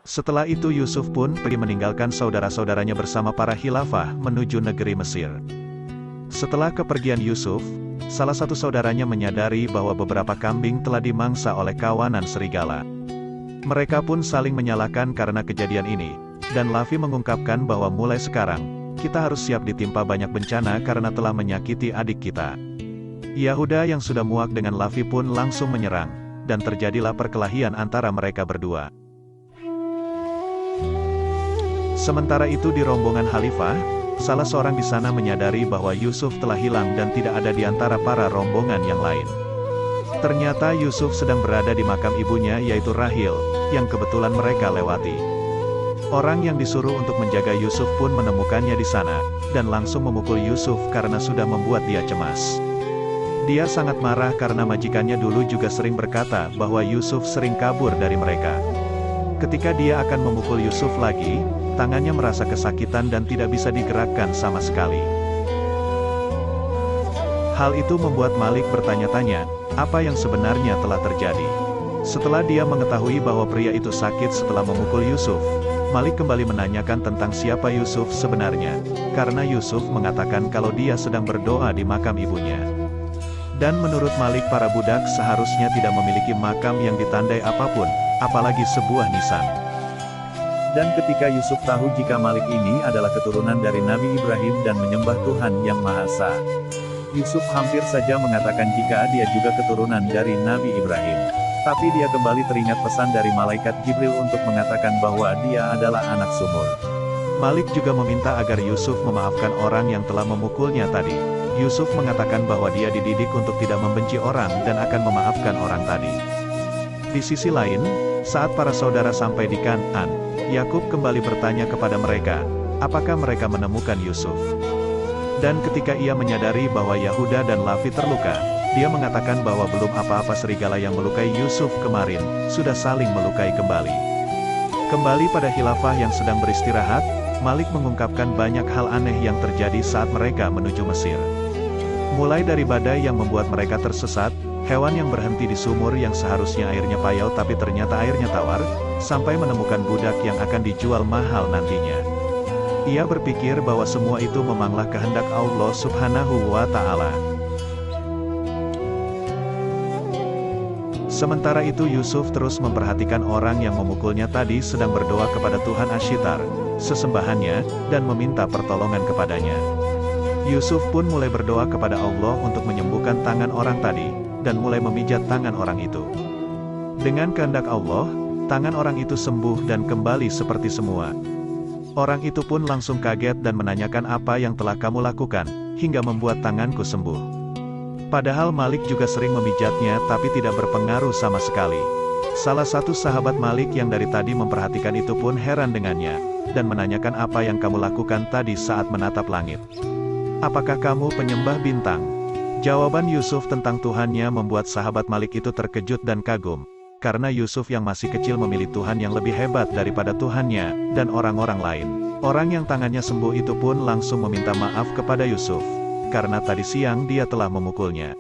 Setelah itu Yusuf pun pergi meninggalkan saudara-saudaranya bersama para khilafah menuju negeri Mesir. Setelah kepergian Yusuf, salah satu saudaranya menyadari bahwa beberapa kambing telah dimangsa oleh kawanan serigala. Mereka pun saling menyalahkan karena kejadian ini, dan Lavi mengungkapkan bahwa mulai sekarang, kita harus siap ditimpa banyak bencana karena telah menyakiti adik kita. Yahuda yang sudah muak dengan Lavi pun langsung menyerang, dan terjadilah perkelahian antara mereka berdua. Sementara itu di rombongan Khalifah, salah seorang di sana menyadari bahwa Yusuf telah hilang dan tidak ada di antara para rombongan yang lain. Ternyata Yusuf sedang berada di makam ibunya yaitu Rahil, yang kebetulan mereka lewati. Orang yang disuruh untuk menjaga Yusuf pun menemukannya di sana, dan langsung memukul Yusuf karena sudah membuat dia cemas. Dia sangat marah karena majikannya dulu juga sering berkata bahwa Yusuf sering kabur dari mereka. Ketika dia akan memukul Yusuf lagi, tangannya merasa kesakitan dan tidak bisa digerakkan sama sekali. Hal itu membuat Malik bertanya-tanya, apa yang sebenarnya telah terjadi. Setelah dia mengetahui bahwa pria itu sakit setelah memukul Yusuf, Malik kembali menanyakan tentang siapa Yusuf sebenarnya, karena Yusuf mengatakan kalau dia sedang berdoa di makam ibunya. Dan menurut Malik para budak seharusnya tidak memiliki makam yang ditandai apapun, apalagi sebuah nisan. Dan ketika Yusuf tahu jika Malik ini adalah keturunan dari Nabi Ibrahim dan menyembah Tuhan Yang Maha Esa, Yusuf hampir saja mengatakan jika dia juga keturunan dari Nabi Ibrahim. Tapi dia kembali teringat pesan dari malaikat Jibril untuk mengatakan bahwa dia adalah anak sumur. Malik juga meminta agar Yusuf memaafkan orang yang telah memukulnya tadi. Yusuf mengatakan bahwa dia dididik untuk tidak membenci orang dan akan memaafkan orang tadi. Di sisi lain, saat para saudara sampai di Kan'an, Yakub kembali bertanya kepada mereka, apakah mereka menemukan Yusuf? Dan ketika ia menyadari bahwa Yahuda dan Lavi terluka, dia mengatakan bahwa belum apa-apa serigala yang melukai Yusuf kemarin, sudah saling melukai kembali. Kembali pada khilafah yang sedang beristirahat, Malik mengungkapkan banyak hal aneh yang terjadi saat mereka menuju Mesir. Mulai dari badai yang membuat mereka tersesat, hewan yang berhenti di sumur yang seharusnya airnya payau tapi ternyata airnya tawar, sampai menemukan budak yang akan dijual mahal nantinya. Ia berpikir bahwa semua itu memanglah kehendak Allah Subhanahu wa Ta'ala. Sementara itu Yusuf terus memperhatikan orang yang memukulnya tadi sedang berdoa kepada Tuhan Ashitar, sesembahannya, dan meminta pertolongan kepadanya. Yusuf pun mulai berdoa kepada Allah untuk menyembuhkan tangan orang tadi, dan mulai memijat tangan orang itu. Dengan kehendak Allah, tangan orang itu sembuh dan kembali seperti semua. Orang itu pun langsung kaget dan menanyakan apa yang telah kamu lakukan, hingga membuat tanganku sembuh. Padahal Malik juga sering memijatnya tapi tidak berpengaruh sama sekali. Salah satu sahabat Malik yang dari tadi memperhatikan itu pun heran dengannya, dan menanyakan apa yang kamu lakukan tadi saat menatap langit. Apakah kamu penyembah bintang? Jawaban Yusuf tentang Tuhannya membuat sahabat Malik itu terkejut dan kagum, karena Yusuf yang masih kecil memilih Tuhan yang lebih hebat daripada Tuhannya, dan orang-orang lain. Orang yang tangannya sembuh itu pun langsung meminta maaf kepada Yusuf, karena tadi siang dia telah memukulnya.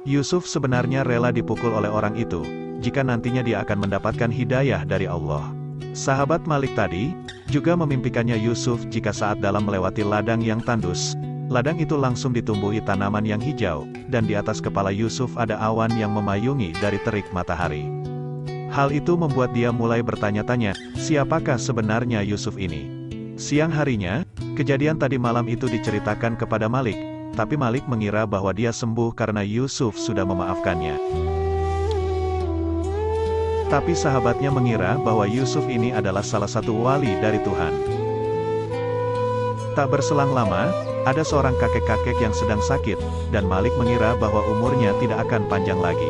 Yusuf sebenarnya rela dipukul oleh orang itu, jika nantinya dia akan mendapatkan hidayah dari Allah. Sahabat Malik tadi, juga memimpikannya Yusuf jika saat dalam melewati ladang yang tandus, ladang itu langsung ditumbuhi tanaman yang hijau, dan di atas kepala Yusuf ada awan yang memayungi dari terik matahari. Hal itu membuat dia mulai bertanya-tanya, siapakah sebenarnya Yusuf ini? Siang harinya, kejadian tadi malam itu diceritakan kepada Malik, tapi Malik mengira bahwa dia sembuh karena Yusuf sudah memaafkannya. Tapi sahabatnya mengira bahwa Yusuf ini adalah salah satu wali dari Tuhan. Tak berselang lama, ada seorang kakek-kakek yang sedang sakit, dan Malik mengira bahwa umurnya tidak akan panjang lagi.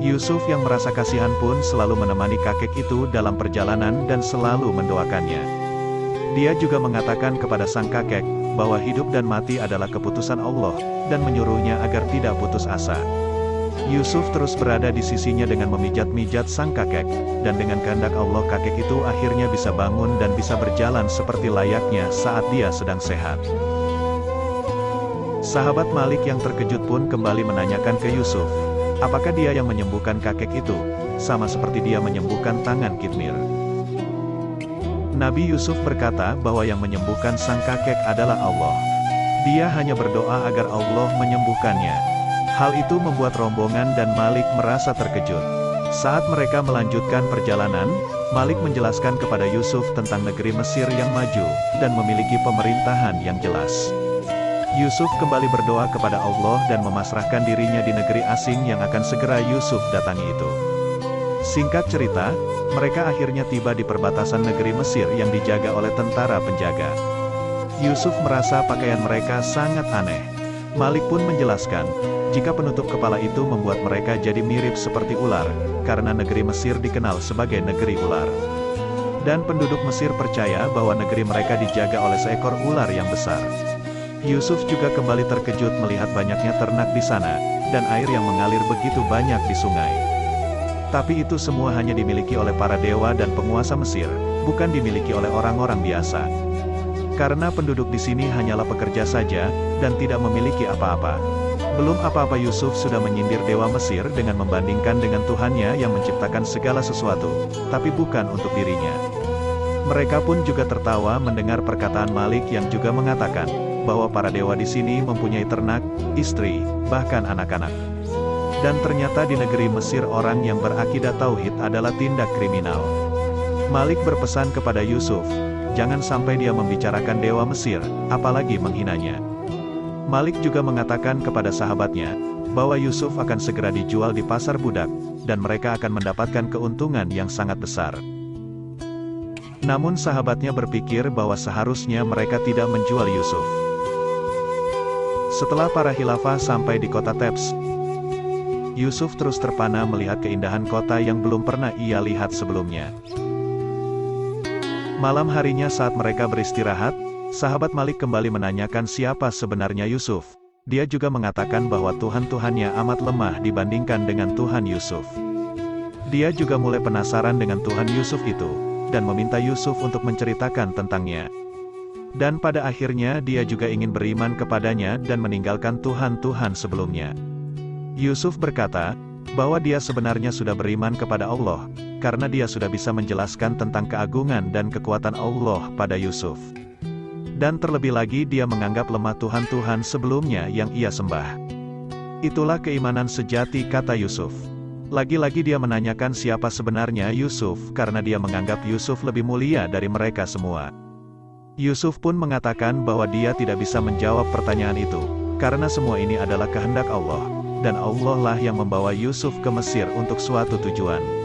Yusuf yang merasa kasihan pun selalu menemani kakek itu dalam perjalanan dan selalu mendoakannya. Dia juga mengatakan kepada sang kakek, bahwa hidup dan mati adalah keputusan Allah, dan menyuruhnya agar tidak putus asa. Yusuf terus berada di sisinya dengan memijat-mijat sang kakek, dan dengan kehendak Allah kakek itu akhirnya bisa bangun dan bisa berjalan seperti layaknya saat dia sedang sehat. Sahabat Malik yang terkejut pun kembali menanyakan ke Yusuf, apakah dia yang menyembuhkan kakek itu, sama seperti dia menyembuhkan tangan Kitmir. Nabi Yusuf berkata bahwa yang menyembuhkan sang kakek adalah Allah. Dia hanya berdoa agar Allah menyembuhkannya. Hal itu membuat rombongan dan Malik merasa terkejut. Saat mereka melanjutkan perjalanan, Malik menjelaskan kepada Yusuf tentang negeri Mesir yang maju, dan memiliki pemerintahan yang jelas. Yusuf kembali berdoa kepada Allah dan memasrahkan dirinya di negeri asing yang akan segera Yusuf datangi itu. Singkat cerita, mereka akhirnya tiba di perbatasan negeri Mesir yang dijaga oleh tentara penjaga. Yusuf merasa pakaian mereka sangat aneh. Malik pun menjelaskan, jika penutup kepala itu membuat mereka jadi mirip seperti ular, karena negeri Mesir dikenal sebagai negeri ular. Dan penduduk Mesir percaya bahwa negeri mereka dijaga oleh seekor ular yang besar. Yusuf juga kembali terkejut melihat banyaknya ternak di sana, dan air yang mengalir begitu banyak di sungai. Tapi itu semua hanya dimiliki oleh para dewa dan penguasa Mesir, bukan dimiliki oleh orang-orang biasa. Karena penduduk di sini hanyalah pekerja saja, dan tidak memiliki apa-apa. Belum apa-apa Yusuf sudah menyindir dewa Mesir dengan membandingkan dengan Tuhannya yang menciptakan segala sesuatu, tapi bukan untuk dirinya. Mereka pun juga tertawa mendengar perkataan Malik yang juga mengatakan, bahwa para dewa di sini mempunyai ternak, istri, bahkan anak-anak. Dan ternyata di negeri Mesir orang yang berakidah tauhid adalah tindak kriminal. Malik berpesan kepada Yusuf, jangan sampai dia membicarakan dewa Mesir, apalagi menghinanya. Malik juga mengatakan kepada sahabatnya, bahwa Yusuf akan segera dijual di pasar budak, dan mereka akan mendapatkan keuntungan yang sangat besar. Namun sahabatnya berpikir bahwa seharusnya mereka tidak menjual Yusuf. Setelah para khilafah sampai di kota Thebes, Yusuf terus terpana melihat keindahan kota yang belum pernah ia lihat sebelumnya. Malam harinya saat mereka beristirahat, sahabat Malik kembali menanyakan siapa sebenarnya Yusuf. Dia juga mengatakan bahwa Tuhan-Tuhannya amat lemah dibandingkan dengan Tuhan Yusuf. Dia juga mulai penasaran dengan Tuhan Yusuf itu, dan meminta Yusuf untuk menceritakan tentangnya. Dan pada akhirnya dia juga ingin beriman kepadanya dan meninggalkan Tuhan-Tuhan sebelumnya. Yusuf berkata, bahwa dia sebenarnya sudah beriman kepada Allah, karena dia sudah bisa menjelaskan tentang keagungan dan kekuatan Allah pada Yusuf. Dan terlebih lagi dia menganggap lemah Tuhan-Tuhan sebelumnya yang ia sembah. Itulah keimanan sejati, kata Yusuf. Lagi-lagi dia menanyakan siapa sebenarnya Yusuf karena dia menganggap Yusuf lebih mulia dari mereka semua. Yusuf pun mengatakan bahwa dia tidak bisa menjawab pertanyaan itu, karena semua ini adalah kehendak Allah, dan Allah lah yang membawa Yusuf ke Mesir untuk suatu tujuan.